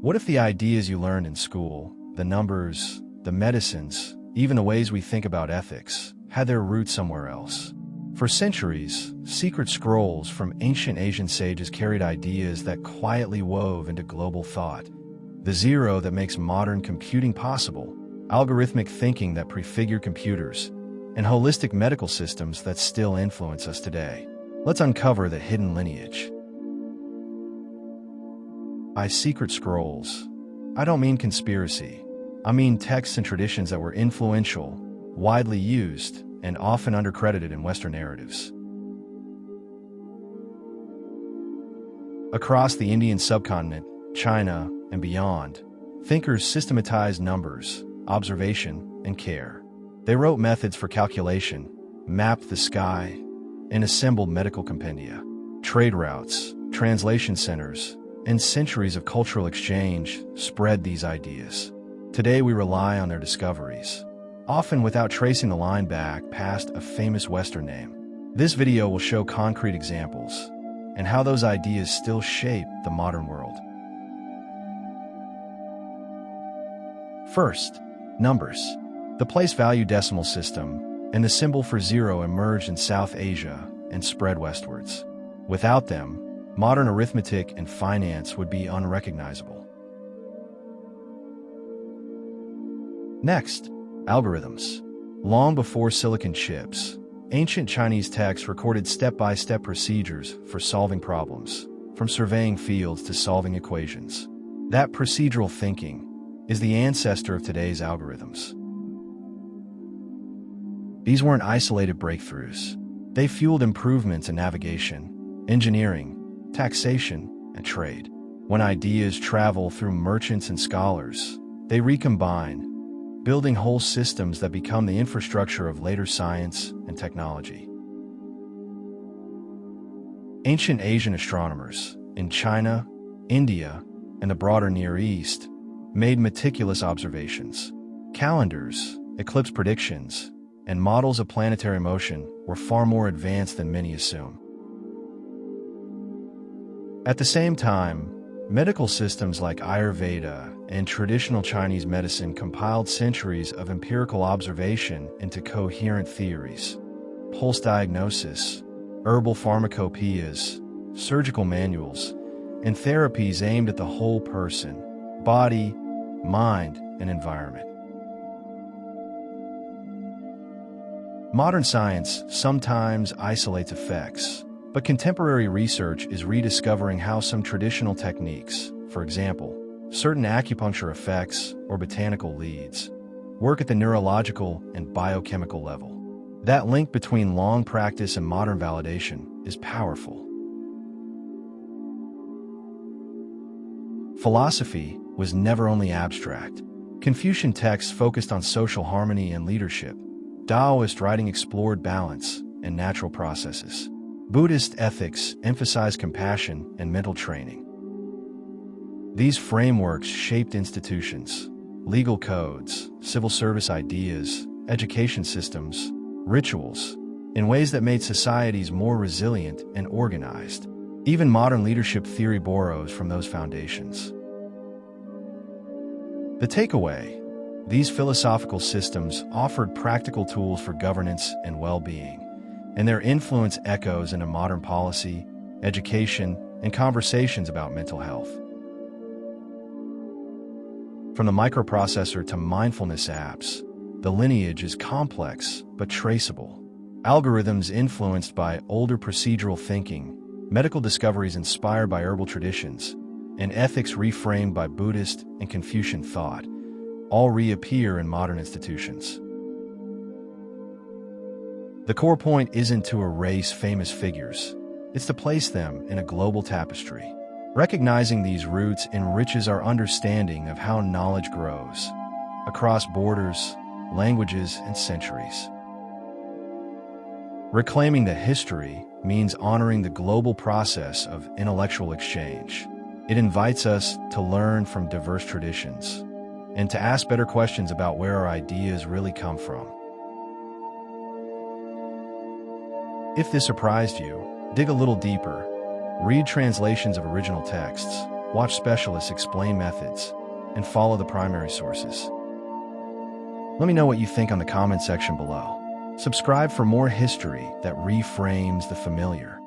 What if the ideas you learned in school, the numbers, the medicines, even the ways we think about ethics, had their roots somewhere else? For centuries, secret scrolls from ancient Asian sages carried ideas that quietly wove into global thought. The zero that makes modern computing possible, algorithmic thinking that prefigured computers, and holistic medical systems that still influence us today. Let's uncover the hidden lineage. By secret scrolls, I don't mean conspiracy. I mean texts and traditions that were influential, widely used, and often undercredited in Western narratives. Across the Indian subcontinent, China, and beyond, thinkers systematized numbers, observation, and care. They wrote methods for calculation, mapped the sky, and assembled medical compendia. Trade routes, translation centers, and centuries of cultural exchange spread these ideas. Today we rely on their discoveries, often without tracing the line back past a famous Western name. This video will show concrete examples and how those ideas still shape the modern world. First, numbers. The place value decimal system and the symbol for zero emerged in South Asia and spread westwards. Without them, modern arithmetic and finance would be unrecognizable. Next, algorithms. Long before silicon chips, ancient Chinese texts recorded step-by-step procedures for solving problems, from surveying fields to solving equations. That procedural thinking is the ancestor of today's algorithms. These weren't isolated breakthroughs. They fueled improvements in navigation, engineering, taxation, and trade. When ideas travel through merchants and scholars, they recombine, building whole systems that become the infrastructure of later science and technology. Ancient Asian astronomers in China, India, and the broader Near East made meticulous observations. Calendars, eclipse predictions, and models of planetary motion were far more advanced than many assume. At the same time, medical systems like Ayurveda and traditional Chinese medicine compiled centuries of empirical observation into coherent theories. Pulse diagnosis, herbal pharmacopoeias, surgical manuals, and therapies aimed at the whole person, body, mind, and environment. Modern science sometimes isolates effects, but contemporary research is rediscovering how some traditional techniques, for example, certain acupuncture effects or botanical leads, work at the neurological and biochemical level. That link between long practice and modern validation is powerful. Philosophy was never only abstract. Confucian texts focused on social harmony and leadership. Daoist writing explored balance and natural processes. Buddhist ethics emphasized compassion and mental training. These frameworks shaped institutions, legal codes, civil service ideas, education systems, rituals, in ways that made societies more resilient and organized. Even modern leadership theory borrows from those foundations. The takeaway: these philosophical systems offered practical tools for governance and well-being, and their influence echoes into modern policy, education, and conversations about mental health. From the microprocessor to mindfulness apps, the lineage is complex but traceable. Algorithms influenced by older procedural thinking, medical discoveries inspired by herbal traditions, and ethics reframed by Buddhist and Confucian thought all reappear in modern institutions. The core point isn't to erase famous figures, it's to place them in a global tapestry. Recognizing these roots enriches our understanding of how knowledge grows across borders, languages, and centuries. Reclaiming the history means honoring the global process of intellectual exchange. It invites us to learn from diverse traditions and to ask better questions about where our ideas really come from. If this surprised you, dig a little deeper. Read translations of original texts, Watch specialists explain methods, and follow the primary sources. Let me know what you think on the comment section below. Subscribe for more history that reframes the familiar.